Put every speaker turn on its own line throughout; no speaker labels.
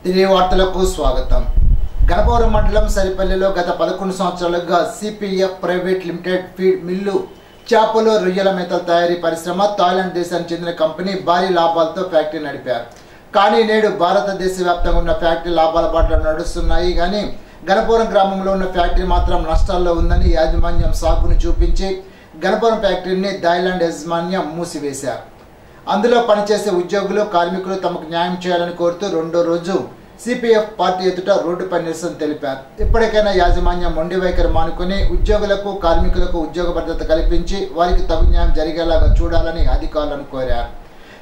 తిరిగి వార్తలకు స్వాగతం. గణపవరం మండలం సరిపల్లిలో గత 11 సంవత్సరాలుగా CPF private limited feed mill చేపలు రొయ్యల మేతల తయారీ పరిశ్రమ థాయిలాండ్ దేశానికి చెందిన కంపెనీ భారీ లాభాలతో ఫ్యాక్టరీ నడిపారు. కానీ నేడు భారతదేశ వ్యాప్తంగా ఉన్న ఫ్యాక్టరీ లాభాల బాటలో నడుస్తున్నాయి. కానీ గణపవరం గ్రామంలో ఉన్న ఫ్యాక్టరీ మాత్రం నష్టాల్లో ఉందని యాజమాన్యం సాకును చూపించి గణపవరం ఫ్యాక్టరీని థాయిలాండ్ యాజమాన్యం మూసివేశారు. అందులో పనిచేసే ఉద్యోగులు కార్మికులు తమకు న్యాయం చేయాలని కోరుతూ రెండో రోజు సిపిఎఫ్ పార్టీ ఎదుట రోడ్డుపై నిరసన తెలిపారు. ఇప్పటికైనా యాజమాన్యం మొండి వైఖరి మానుకొని ఉద్యోగులకు కార్మికులకు ఉద్యోగ భద్రత కల్పించి వారికి తగు న్యాయం జరిగేలాగా చూడాలని అధికారులను కోరారు.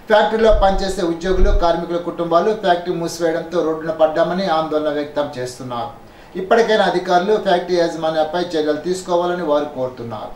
ఫ్యాక్టరీలో పనిచేసే ఉద్యోగులు కార్మికుల కుటుంబాలు ఫ్యాక్టరీ మూసివేయడంతో రోడ్డున పడ్డామని ఆందోళన వ్యక్తం చేస్తున్నారు. ఇప్పటికైనా అధికారులు ఫ్యాక్టరీ యాజమాన్యంపై చర్యలు తీసుకోవాలని వారు కోరుతున్నారు.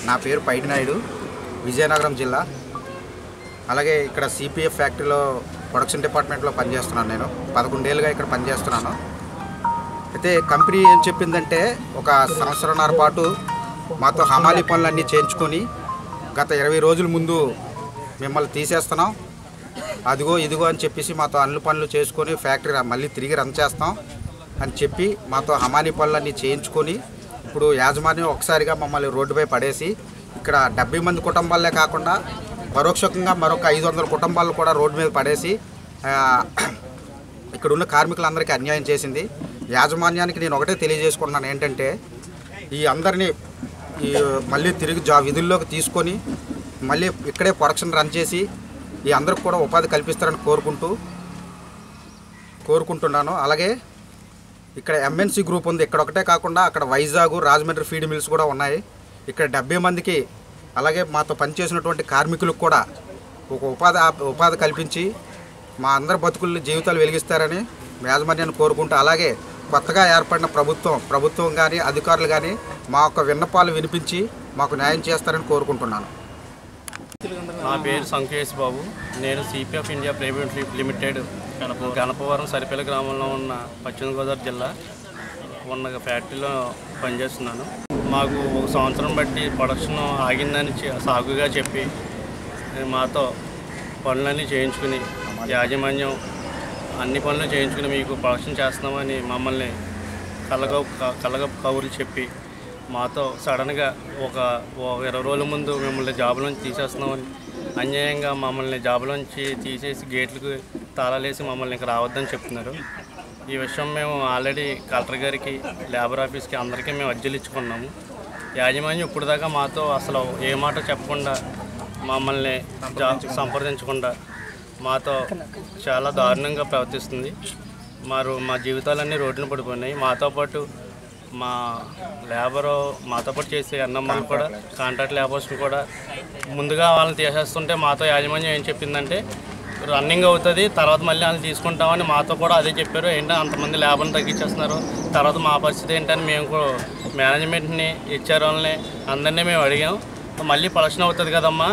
నా పేరు పైడి నాయుడు, విజయనగరం జిల్లా. అలాగే ఇక్కడ సిపిఎఫ్ ఫ్యాక్టరీలో ప్రొడక్షన్ డిపార్ట్మెంట్లో పనిచేస్తున్నాను. నేను 11 ఏళ్ళుగా ఇక్కడ పనిచేస్తున్నాను. అయితే కంపెనీ ఏం చెప్పిందంటే ఒక సంవత్సరంన్నర పాటు మాతో హమాలీ పనులన్నీ చేయించుకొని గత 20 రోజుల ముందు మిమ్మల్ని తీసేస్తున్నాం, అదిగో ఇదిగో అని చెప్పేసి మాతో అన్ని పనులు చేసుకొని ఫ్యాక్టరీ మళ్ళీ తిరిగి రన్ చేస్తాం అని చెప్పి మాతో హమాలీ పనులన్నీ చేయించుకొని ఇప్పుడు యాజమాన్యం ఒకసారిగా మమ్మల్ని రోడ్డుపై పడేసి ఇక్కడ 70 మంది కుటుంబాలే కాకుండా పరోక్షంగా మరొక 500 కుటుంబాలు కూడా రోడ్డు మీద పడేసి ఇక్కడ ఉన్న కార్మికులందరికీ అన్యాయం చేసింది. యాజమాన్యానికి నేను ఒకటే తెలియజేసుకుంటున్నాను, ఏంటంటే ఈ అందరినీ మళ్ళీ తిరిగి విధుల్లోకి తీసుకొని మళ్ళీ ఇక్కడే ప్రొడక్షన్ రన్ చేసి ఈ అందరికి కూడా ఉపాధి కల్పిస్తారని కోరుకుంటున్నాను. అలాగే ఇక్కడ ఎంఎన్సీ గ్రూప్ ఉంది, ఇక్కడ ఒకటే కాకుండా అక్కడ వైజాగ్, రాజమండ్రి ఫీడ్ మిల్స్ కూడా ఉన్నాయి. ఇక్కడ 70 మందికి అలాగే మాతో పనిచేసినటువంటి కార్మికులకు కూడా ఒక ఉపాధి కల్పించి మా అందరి బతుకుల జీవితాలు వెలిగిస్తారని యాజమాన్యాన్ని కోరుకుంటూ, అలాగే కొత్తగా ఏర్పడిన ప్రభుత్వం కానీ అధికారులు కానీ మా యొక్క విన్నపాలు వినిపించి మాకు న్యాయం చేస్తారని కోరుకుంటున్నాను.
నా పేరు సంకేష్ బాబు. నేను CPF India private limited Ganapavaram Saripalli గ్రామంలో ఉన్న పశ్చిమ గోదావరి జిల్లా ఉన్న ఫ్యాక్టరీలో పనిచేస్తున్నాను. మాకు ఒక సంవత్సరం బట్టి ప్రొడక్షన్ ఆగిందని సాగుగా చెప్పి మాతో పనులన్నీ చేయించుకుని యాజమాన్యం అన్ని పనులు చేయించుకుని మీకు ప్రొడక్షన్ చేస్తున్నామని మమ్మల్ని కళ్ళగ కబుర్లు చెప్పి మాతో సడన్గా ఒక 20 రోజుల ముందు మిమ్మల్ని జాబులోంచి తీసేస్తున్నామని అన్యాయంగా మమ్మల్ని జాబులోంచి తీసేసి గేట్లకు తాళాలేసి మమ్మల్ని ఇక్కడ రావద్దని చెప్తున్నారు. ఈ విషయం మేము ఆల్రెడీ కలెక్టర్ గారికి, లేబర్ ఆఫీస్కి అందరికీ మేము అర్జీలు ఇచ్చుకున్నాము. యాజమాన్యం ఇప్పుడు దాకా మాతో అసలు ఏ మాట చెప్పకుండా మమ్మల్ని సంప్రదించకుండా మాతో చాలా దారుణంగా ప్రవర్తిస్తుంది. మా జీవితాలన్నీ రోడ్డున పడిపోయినాయి. మాతో పాటు మాతో పాటు చేసే అన్నమ్మలు కూడా కాంట్రాక్ట్ లేబర్స్ని కూడా ముందుగా వాళ్ళని తీసేస్తుంటే మాతో యాజమాన్యం ఏం చెప్పిందంటే రన్నింగ్ అవుతుంది, తర్వాత మళ్ళీ వాళ్ళని తీసుకుంటామని మాతో కూడా అదే చెప్పారు. ఏంటంటే అంతమంది లేబర్ని తగ్గించేస్తున్నారు, తర్వాత మా పరిస్థితి ఏంటని మేము కూడా మేనేజ్మెంట్ని, హెచ్ఆర్ వాళ్ళని అందరినీ మేము అడిగాం. మళ్ళీ ప్రొడక్షన్ అవుతుంది కదమ్మా,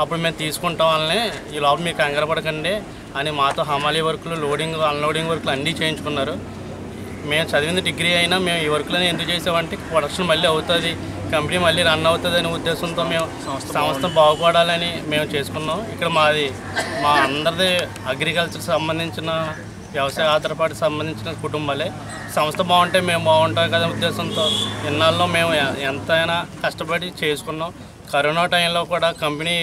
అప్పుడు మేము తీసుకుంటాం వాళ్ళని, ఈ లోపల మీరు కంగారు పడకండి అని మాతో హమాలీ వర్కులు, లోడింగ్ అన్లోడింగ్ వర్కులు అన్నీ చేయించుకున్నారు. మేము చదివిన డిగ్రీ అయినా మేము ఈ వర్క్లను ఎందుకు చేసామంటే ప్రొడక్షన్ మళ్ళీ అవుతుంది, కంపెనీ మళ్ళీ రన్ అవుతుంది అనే ఉద్దేశంతో మేము సంస్థ బాగుపడాలని మేము చేసుకున్నాం. ఇక్కడ మా అందరిది అగ్రికల్చర్ సంబంధించిన వ్యవసాయ ఆధారపడి సంబంధించిన కుటుంబాలే. సంస్థ బాగుంటే మేము బాగుంటాం కదా ఉద్దేశంతో ఇన్నాళ్ళలో మేము ఎంతైనా కష్టపడి చేసుకున్నాం. కరోనా టైంలో కూడా కంపెనీ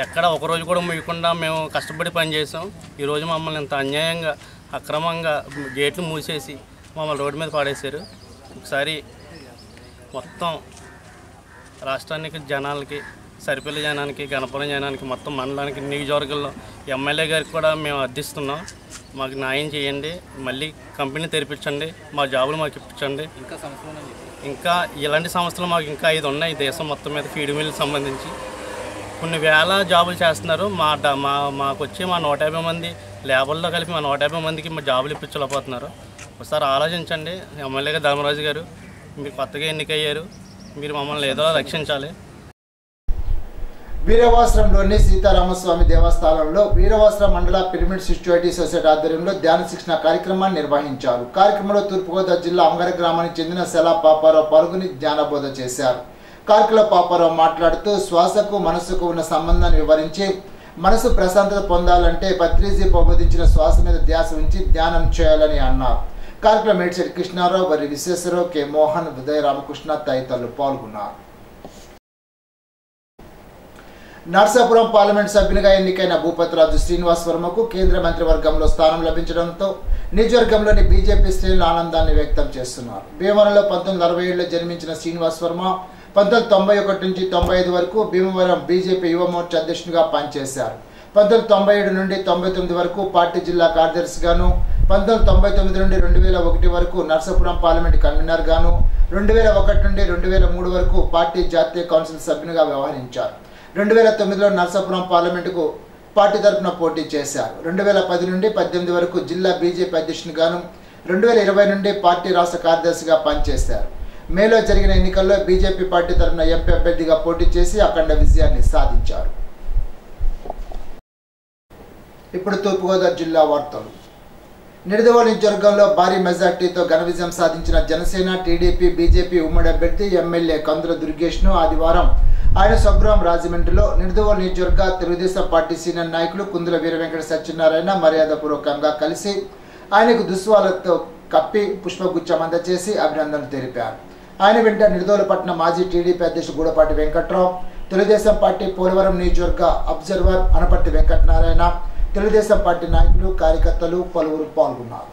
ఎక్కడ ఒకరోజు కూడా ముయ్యకుండా మేము కష్టపడి పనిచేసాం. ఈరోజు మమ్మల్ని ఇంత అన్యాయంగా అక్రమంగా గేట్లు మూసేసి మమ్మల్ని రోడ్డు మీద పడేశారు. ఒకసారి మొత్తం రాష్ట్రానికి జనాలకి, సరిపల్లి జనానికి, గణపురం జనానికి, మొత్తం మండలానికి, నియోజకవర్గంలో ఎమ్మెల్యే గారికి కూడా మేము అర్థిస్తున్నాం. మాకు న్యాయం చేయండి, మళ్ళీ కంపెనీ తెరిపించండి, మా జాబులు మాకు ఇప్పించండి. ఇంకా ఇలాంటి సంస్థలు మాకు ఇంకా 5 ఉన్నాయి దేశం మొత్తం మీద. ఫీడ్ మిల్ సంబంధించి కొన్ని వేల జాబులు చేస్తున్నారు. మాకు వచ్చి మా 150 మంది లేబర్లో కలిపి మా 150 మందికి మా జాబులు ఇప్పించలేకపోతున్నారు. ఒకసారి ఆలోచించండి. ఎమ్మెల్యేగా ధర్మరాజు గారు, మీరు కొత్తగా ఎన్నికయ్యారు, మీరు మమ్మల్ని ఏదో రక్షించాలి.
వీరవాసరంలోని సీతారామస్వామి దేవస్థానంలో వీరవాసరం మండల పిరమిడ్ సిస్టోరిటీ సొసైటీ ఆధ్వర్యంలో ధ్యాన శిక్షణ కార్యక్రమాన్ని నిర్వహించారు. కార్యక్రమంలో తూర్పుగోదావరి జిల్లా అంగర గ్రామానికి చెందిన సెలా పాపారావు పాల్గొని జ్ఞానబోధ చేశారు. కార్యక్రమంలో పాపారావు మాట్లాడుతూ శ్వాసకు మనసుకు ఉన్న సంబంధాన్ని వివరించి, మనసు ప్రశాంతత పొందాలంటే పత్రిజీ ప్రబోధించిన శ్వాస మీద ధ్యాస ఉంచి ధ్యానం చేయాలని అన్నారు. కార్యక్రమం మేడ్చెట్టి కృష్ణారావు, వరి విశ్వేశ్వరరావు, కె మోహన్, ఉదయ రామకృష్ణ తదితరులు పాల్గొన్నారు. నర్సాపురం పార్లమెంట్ సభ్యునిగా ఎన్నికైన భూపతిరాజు శ్రీనివాస్ వర్మకు కేంద్ర మంత్రివర్గంలో స్థానం లభించడంతో నియోజకవర్గంలోని బీజేపీ శ్రేణులు ఆనందాన్ని వ్యక్తం చేస్తున్నారు. భీమవరంలో 1967లో జన్మించిన శ్రీనివాస్ వర్మ 1991 నుంచి 95 వరకు భీమవరం బీజేపీ యువ మోర్చా అధ్యక్షునిగా పనిచేశారు. 1997 నుండి 99 వరకు పార్టీ జిల్లా కార్యదర్శిగాను, 1999 నుండి 2001 వరకు నర్సాపురం పార్లమెంట్ కన్వీనర్ గాను, 2001 నుండి 2003 వరకు పార్టీ జాతీయ కౌన్సిల్ సభ్యునిగా వ్యవహరించారు. 2009లో నర్సాపురం పార్లమెంటుకు పార్టీ తరఫున పోటీ చేశారు. 2010 నుండి 18 వరకు జిల్లా బీజేపీ అధ్యక్షునిగాను, 2020 నుండి పార్టీ రాష్ట్ర కార్యదర్శిగా పనిచేశారు. మేలో జరిగిన ఎన్నికల్లో బీజేపీ పార్టీ తరఫున ఎంపీ అభ్యర్థిగా పోటీ చేసి అఖండ విజయాన్ని సాధించారు. ఇప్పుడు తూర్పుగోదావరి జిల్లా వార్తలు. నిడదవోలు నియోజకవర్గంలో భారీ మెజార్టీతో ఘన విజయం సాధించిన జనసేన, టీడీపీ, బీజేపీ ఉమ్మడి అభ్యర్థి ఎమ్మెల్యే కందుల దుర్గేష్ను ఆదివారం ఆయన స్వగృహం రాజమండ్రిలో నిడదవోలు నియోజకవర్గ తెలుగుదేశం పార్టీ సీనియర్ నాయకులు కుందుల వీర వెంకట సత్యనారాయణ మర్యాదపూర్వకంగా కలిసి ఆయనకు దుస్వాలతో కప్పి పుష్పగుచ్చం అందజేసి అభినందనలు తెలిపారు. ఆయన వెంట నిడదవోలు పట్టణ మాజీ టీడీపీ అధ్యక్షుడు గూడపాటి వెంకట్రావు, తెలుగుదేశం పార్టీ పోలవరం నియోజకవర్గ అబ్జర్వర్ అనపర్తి వెంకటనారాయణ, తెలుగుదేశం పార్టీ నాయకులు, కార్యకర్తలు పలువురు పాల్గొన్నారు.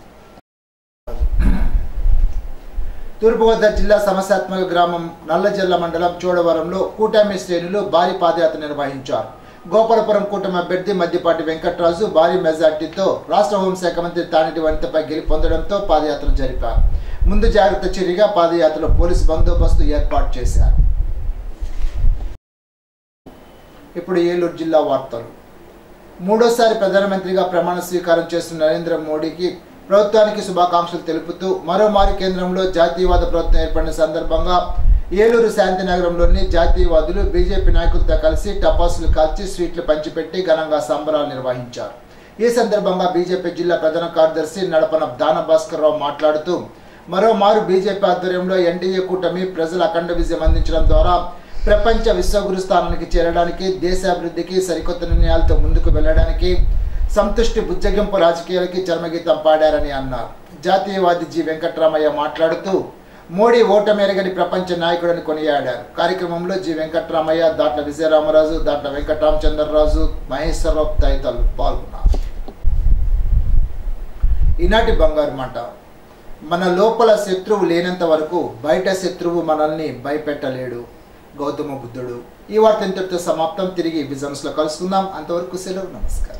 తూర్పుగోదావరి జిల్లా సమస్యాత్మక గ్రామం నల్లజల్ల మండలం చోడవరంలో కూటమి శ్రేణులు భారీ పాదయాత్ర నిర్వహించారు. గోపాలపురం కూటమి అభ్యర్థి మద్దిపాటి వెంకటరాజు భారీ మెజార్టీతో రాష్ట్ర హోంశాఖ మంత్రి తానేటి వనితపై గెలుపొందడంతో పాదయాత్ర జరిపారు. ముందు జాగ్రత్త చర్యగా పాదయాత్రలో పోలీసు బందోబస్తు ఏర్పాటు చేశారు. ఇప్పుడు ఏలూరు జిల్లా వార్తలు. మూడోసారి ప్రధానమంత్రిగా ప్రమాణ స్వీకారం చేస్తున్న నరేంద్ర మోడీకి ప్రభుత్వానికి శుభాకాంక్షలు తెలుపుతూ మరోమారి కేంద్రంలో జాతీయవాద ప్రభుత్వం ఏర్పడిన సందర్భంగా ఏలూరు శాంతినగరంలోని జాతీయవాదులు బీజేపీ నాయకులతో కలిసి టపాసులు కాల్చి స్వీట్లు పంచిపెట్టి ఘనంగా సంబరాలు నిర్వహించారు. ఈ సందర్భంగా బీజేపీ జిల్లా ప్రధాన కార్యదర్శి నడపన దాన భాస్కర్ రావు మాట్లాడుతూ మరోమారు బీజేపీ ఆధ్వర్యంలో ఎన్డీఏ కూటమి ప్రజల అఖండ విజయం అందించడం ద్వారా ప్రపంచ విశ్వగురు స్థానానికి చేరడానికి, దేశాభివృద్ధికి, సరికొత్త నిర్ణయాలతో ముందుకు వెళ్లడానికి, సంతుష్టి బుజ్జగింపు రాజకీయాలకి చర్మగీతం పాడారని అన్నారు. జాతీయవాది జి వెంకట్రామయ్య మాట్లాడుతూ మోడీ ఓటమెరగని ప్రపంచ నాయకుడని కొనియాడారు. కార్యక్రమంలో జి వెంకట్రామయ్య, దాట్ల విజయరామరాజు, దాట్ల వెంకటరామచంద్రరాజు, మహేశ్వరరావు తదితరులు పాల్గొన్నారు. ఈనాటి బంగారు మాట. మన లోపల శత్రువు లేనంత వరకు బయట శత్రువు మనల్ని భయపెట్టలేడు. గౌతమ బుద్ధుడు. ఈ వార్త ఇంతటితో సమాప్తం. తిరిగి విజన్స్ లో కలుసుకుందాం. అంతవరకు సెలవు. నమస్కారం.